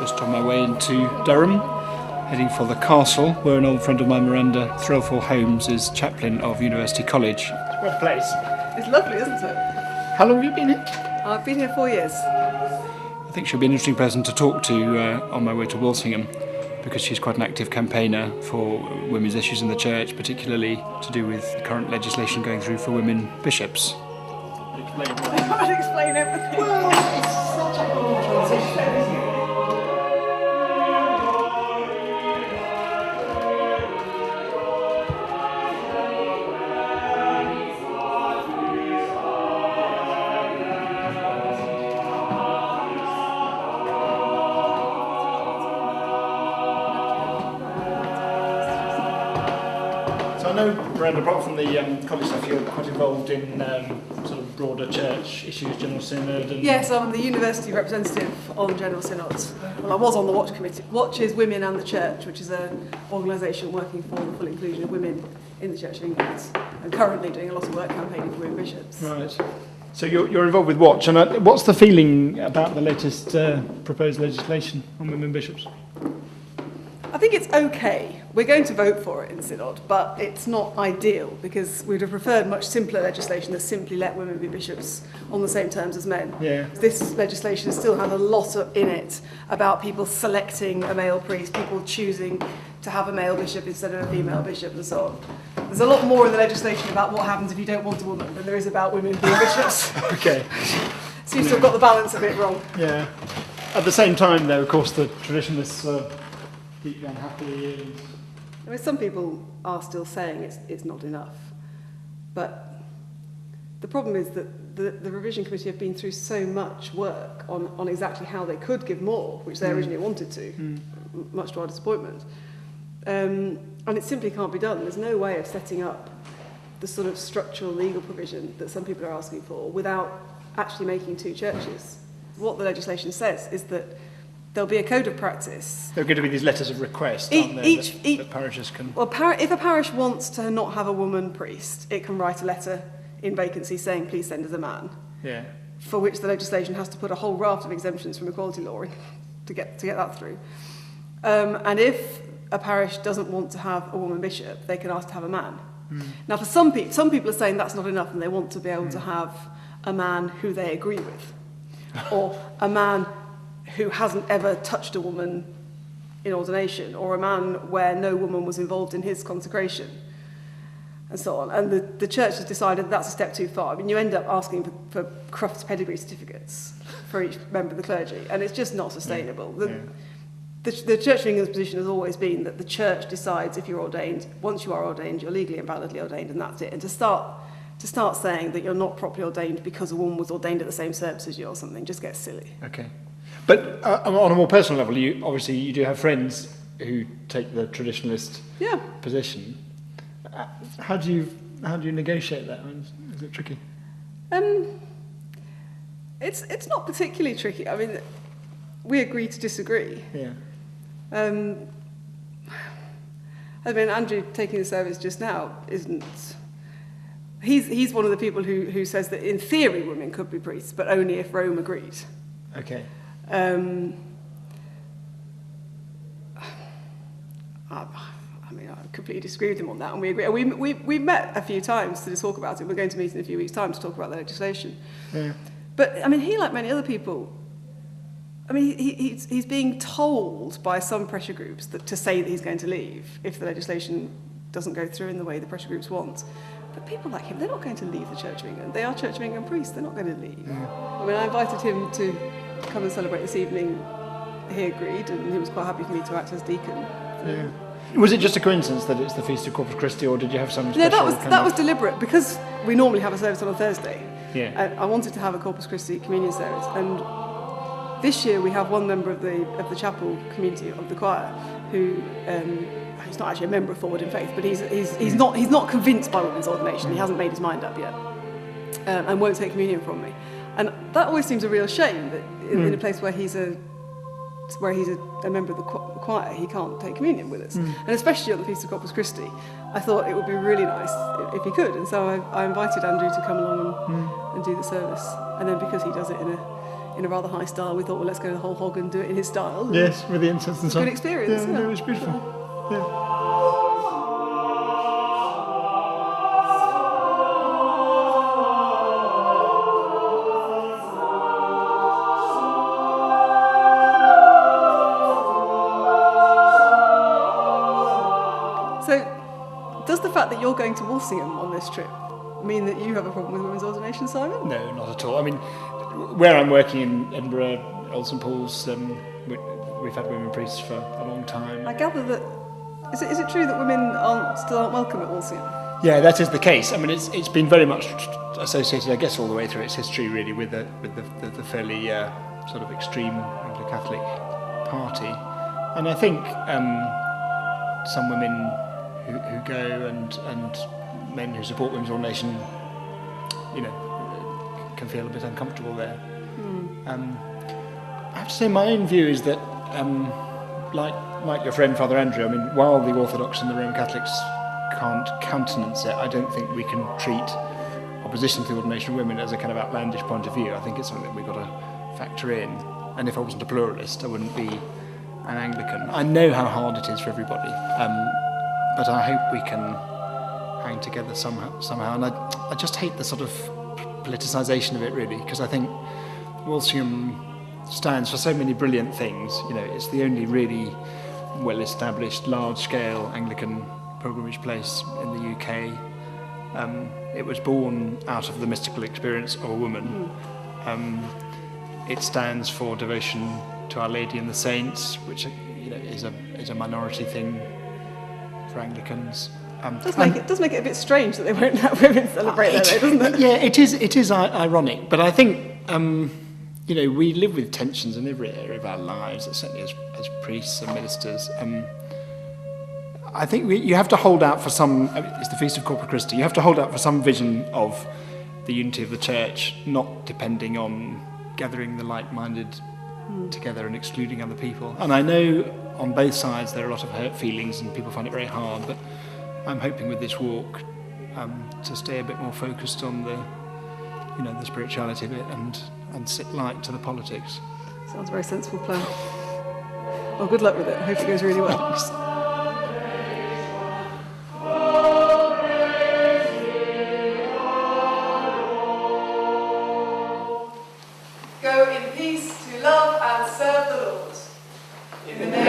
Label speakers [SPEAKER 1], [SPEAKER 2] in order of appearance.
[SPEAKER 1] just on my way into Durham, heading for the castle, where an old friend of mine, Miranda Threlfall-Homes, is chaplain of University College. What a place.
[SPEAKER 2] It's lovely, isn't it?
[SPEAKER 1] How long have you been here?
[SPEAKER 2] I've been here 4 years.
[SPEAKER 1] I think she'll be an interesting person to talk to on my way to Walsingham, because she's quite an active campaigner for women's issues in the church, particularly to do with the current legislation going through for women bishops.
[SPEAKER 2] I can't explain everything.
[SPEAKER 1] Well, it's such a cool transition, isn't it? So I know, Miranda, apart from the college stuff, you're quite involved in sort of broader church issues, General Synod and...
[SPEAKER 2] Yes, I'm the university representative on General Synod. Well, I was on the Watch Committee. Watch is Women and the Church, which is an organisation working for the full inclusion of women in the Church of England, and currently doing a lot of work campaigning for women bishops.
[SPEAKER 1] Right. So you're involved with Watch, and what's the feeling about the latest proposed legislation on women bishops?
[SPEAKER 2] I think it's okay. We're going to vote for it in Synod, but it's not ideal because we'd have preferred much simpler legislation that simply let women be bishops on the same terms as men.
[SPEAKER 1] Yeah.
[SPEAKER 2] This legislation still has a lot in it about people selecting a male priest, people choosing to have a male bishop instead of a female bishop and so on. There's a lot more in the legislation about what happens if you don't want a woman than there is about women being bishops.
[SPEAKER 1] Okay.
[SPEAKER 2] Seems to have got the balance a bit wrong.
[SPEAKER 1] Yeah. At the same time, though, of course, the traditionalists are deeply unhappy. And...
[SPEAKER 2] I mean, some people are still saying it's not enough, but the problem is that the revision committee have been through so much work on exactly how they could give more, which they originally wanted to, much to our disappointment, and it simply can't be done. There's no way of setting up the sort of structural legal provision that some people are asking for without actually making two churches. What the legislation says is that there'll be a code of practice.
[SPEAKER 1] There are going to be these letters of request, aren't there, that parishes can...
[SPEAKER 2] Well, if a parish wants to not have a woman priest, it can write a letter in vacancy saying, please send us a man.
[SPEAKER 1] Yeah.
[SPEAKER 2] For which the legislation has to put a whole raft of exemptions from equality law in to get that through. And if a parish doesn't want to have a woman bishop, they can ask to have a man. Now, for some people are saying that's not enough and they want to be able to have a man who they agree with, or a man who hasn't ever touched a woman in ordination, or a man where no woman was involved in his consecration, and so on. And the church has decided that's a step too far. I mean, you end up asking for Crufts pedigree certificates for each member of the clergy, and it's just not sustainable. The Church of England's position has always been that the church decides if you're ordained. Once you are ordained, you're legally and validly ordained, and that's it. And to start saying that you're not properly ordained because a woman was ordained at the same service as you or something just gets silly.
[SPEAKER 1] Okay. But on a more personal level, you do have friends who take the traditionalist position. How do you negotiate that? Is it tricky?
[SPEAKER 2] It's not particularly tricky. I mean, we agree to disagree.
[SPEAKER 1] Yeah.
[SPEAKER 2] I mean, Andrew taking the service just now isn't. He's one of the people who says that in theory women could be priests, but only if Rome agreed.
[SPEAKER 1] Okay.
[SPEAKER 2] I mean, I completely disagree with him on that, and we agree. We met a few times to talk about it. We're going to meet in a few weeks' time to talk about the legislation. Yeah. But I mean, he, like many other people, I mean, he's being told by some pressure groups to say that he's going to leave if the legislation doesn't go through in the way the pressure groups want. But people like him, they're not going to leave the Church of England. They are Church of England priests. They're not going to leave. Yeah. I mean, I invited him to come and celebrate this evening. He agreed, and he was quite happy for me to act as deacon.
[SPEAKER 1] Yeah. Was it just a coincidence that it's the Feast of Corpus Christi, or did you have some special...
[SPEAKER 2] No, that was deliberate, because we normally have a service on a Thursday.
[SPEAKER 1] Yeah.
[SPEAKER 2] And I wanted to have a Corpus Christi communion service, and this year we have one member of the chapel community of the choir who he's not actually a member of Forward in Faith, but he's not convinced by women's ordination. He hasn't made his mind up yet, and won't take communion from me. And that always seems a real shame that in a place where he's a member of the choir, he can't take communion with us. And especially on the Feast of Corpus Christi, I thought it would be really nice if he could. And so I invited Andrew to come along and do the service. And then because he does it in a rather high style. We thought, well, let's go the whole hog and do it in his style.
[SPEAKER 1] Yes, with the incense and so on.
[SPEAKER 2] Good experience.
[SPEAKER 1] Yeah, no, it was beautiful. Yeah.
[SPEAKER 2] So, does the fact that you're going to Walsingham on this trip mean that you have a problem with women's ordination, Simon?
[SPEAKER 1] No, not at all. I mean, where I'm working in Edinburgh, Old St Paul's, we've had women priests for a long time.
[SPEAKER 2] I gather that... Is it true that women still aren't welcome at Walsingham?
[SPEAKER 1] Yeah, that is the case. I mean, it's been very much associated, I guess, all the way through its history, really, with the fairly sort of extreme Anglo-Catholic party. And I think some women who go and men who support women's ordination, can feel a bit uncomfortable there. I have to say, my own view is that, like your friend Father Andrew, I mean, while the Orthodox and the Roman Catholics can't countenance it, I don't think we can treat opposition to the ordination of women as a kind of outlandish point of view. I think it's something that we've got to factor in. And if I wasn't a pluralist, I wouldn't be an Anglican. I know how hard it is for everybody, but I hope we can hang together somehow. And I just hate the sort of politicisation of it, really, because I think Walsingham stands for so many brilliant things. It's the only really well-established, large-scale Anglican pilgrimage place in the UK. It was born out of the mystical experience of a woman. It stands for devotion to Our Lady and the Saints, which is a minority thing for Anglicans.
[SPEAKER 2] It does make it a bit strange that they won't let women celebrate that, doesn't it?
[SPEAKER 1] Yeah, it is ironic, but I think we live with tensions in every area of our lives, certainly as priests and ministers. I think you have to hold out for some. It's the Feast of Corpus Christi. You have to hold out for some vision of the unity of the Church, not depending on gathering the like-minded together and excluding other people. And I know on both sides there are a lot of hurt feelings and people find it very hard, but I'm hoping with this walk to stay a bit more focused on the spirituality of it and sit light to the politics.
[SPEAKER 2] Sounds a very sensible plan. Well, good luck with it. I hope it goes really well.
[SPEAKER 1] Thanks.
[SPEAKER 2] Go in peace to love and serve the Lord. In the name